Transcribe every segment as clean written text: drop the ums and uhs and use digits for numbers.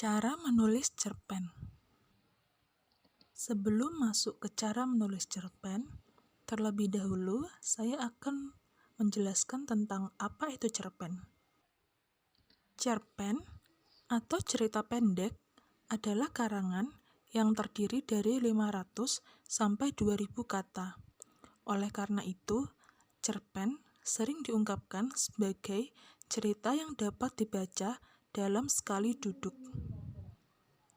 Cara menulis cerpen. Sebelum masuk ke cara menulis cerpen, terlebih dahulu saya akan menjelaskan tentang apa itu cerpen. Cerpen atau cerita pendek adalah karangan yang terdiri dari 500 sampai 2000 kata. Oleh karena itu, cerpen sering diungkapkan sebagai cerita yang dapat dibaca dalam sekali duduk.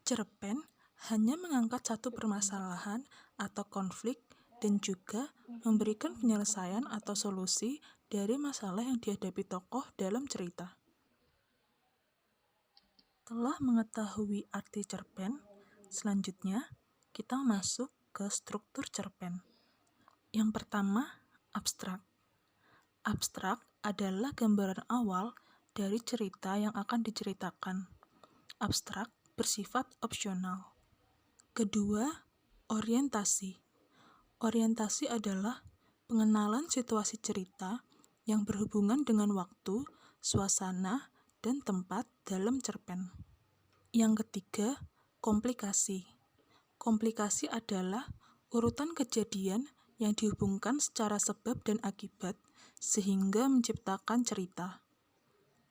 Cerpen hanya mengangkat satu permasalahan atau konflik dan juga memberikan penyelesaian atau solusi dari masalah yang dihadapi tokoh dalam cerita. Telah mengetahui arti cerpen, selanjutnya kita masuk ke struktur cerpen. Yang pertama, abstrak. Abstrak adalah gambaran awal dari cerita yang akan diceritakan. Abstrak bersifat opsional. Kedua, orientasi. Orientasi adalah pengenalan situasi cerita yang berhubungan dengan waktu, suasana, dan tempat dalam cerpen. Yang ketiga, komplikasi. Komplikasi adalah urutan kejadian yang dihubungkan secara sebab dan akibat sehingga menciptakan cerita.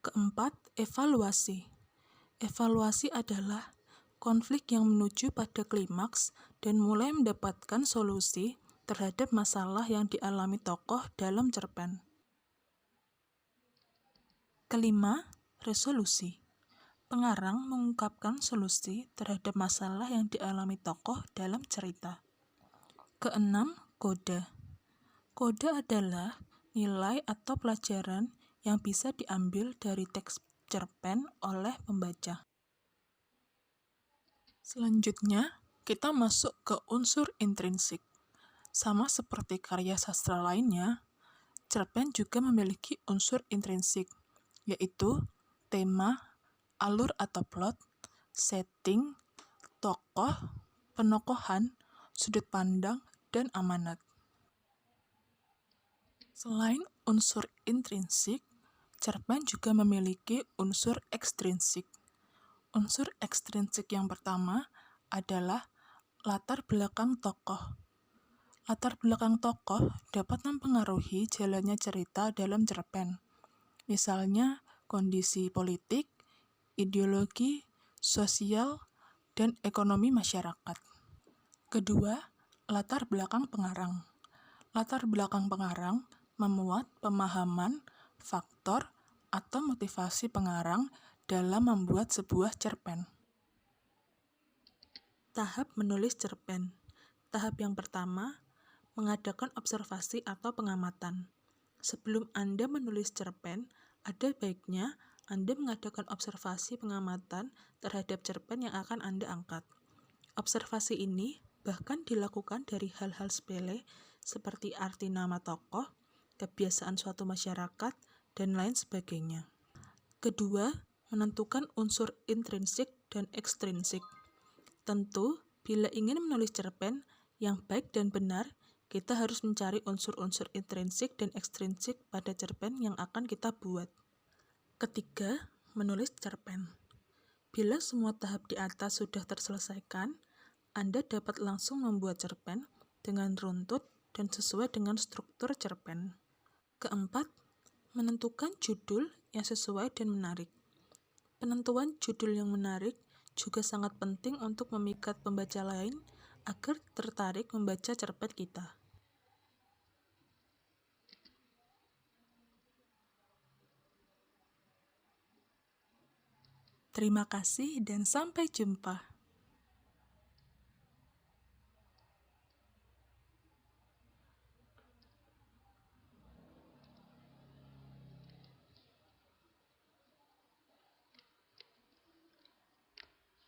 Keempat, evaluasi. Evaluasi adalah konflik yang menuju pada klimaks dan mulai mendapatkan solusi terhadap masalah yang dialami tokoh dalam cerpen. Kelima, resolusi. Pengarang mengungkapkan solusi terhadap masalah yang dialami tokoh dalam cerita. Keenam, kode. Kode adalah nilai atau pelajaran yang bisa diambil dari teks cerpen oleh pembaca. Selanjutnya, kita masuk ke unsur intrinsik. Sama seperti karya sastra lainnya, cerpen juga memiliki unsur intrinsik, yaitu tema, alur atau plot, setting, tokoh, penokohan, sudut pandang, dan amanat. Selain unsur intrinsik, cerpen juga memiliki unsur ekstrinsik. Unsur ekstrinsik yang pertama adalah latar belakang tokoh. Latar belakang tokoh dapat mempengaruhi jalannya cerita dalam cerpen. Misalnya, kondisi politik, ideologi, sosial, dan ekonomi masyarakat. Kedua, latar belakang pengarang. Latar belakang pengarang memuat pemahaman, faktor, atau motivasi pengarang dalam membuat sebuah cerpen. Tahap menulis cerpen. Tahap yang pertama, mengadakan observasi atau pengamatan. Sebelum Anda menulis cerpen, ada baiknya Anda mengadakan observasi pengamatan terhadap cerpen yang akan Anda angkat. Observasi ini bahkan dilakukan dari hal-hal sepele seperti arti nama tokoh, kebiasaan suatu masyarakat, dan lain sebagainya. Kedua, menentukan unsur intrinsik dan ekstrinsik. Tentu, bila ingin menulis cerpen yang baik dan benar, kita harus mencari unsur-unsur intrinsik dan ekstrinsik pada cerpen yang akan kita buat. Ketiga, menulis cerpen. Bila semua tahap di atas sudah terselesaikan, Anda dapat langsung membuat cerpen dengan runtut dan sesuai dengan struktur cerpen. Keempat, menentukan judul yang sesuai dan menarik. Penentuan judul yang menarik juga sangat penting untuk memikat pembaca lain agar tertarik membaca cerpen kita. Terima kasih dan sampai jumpa.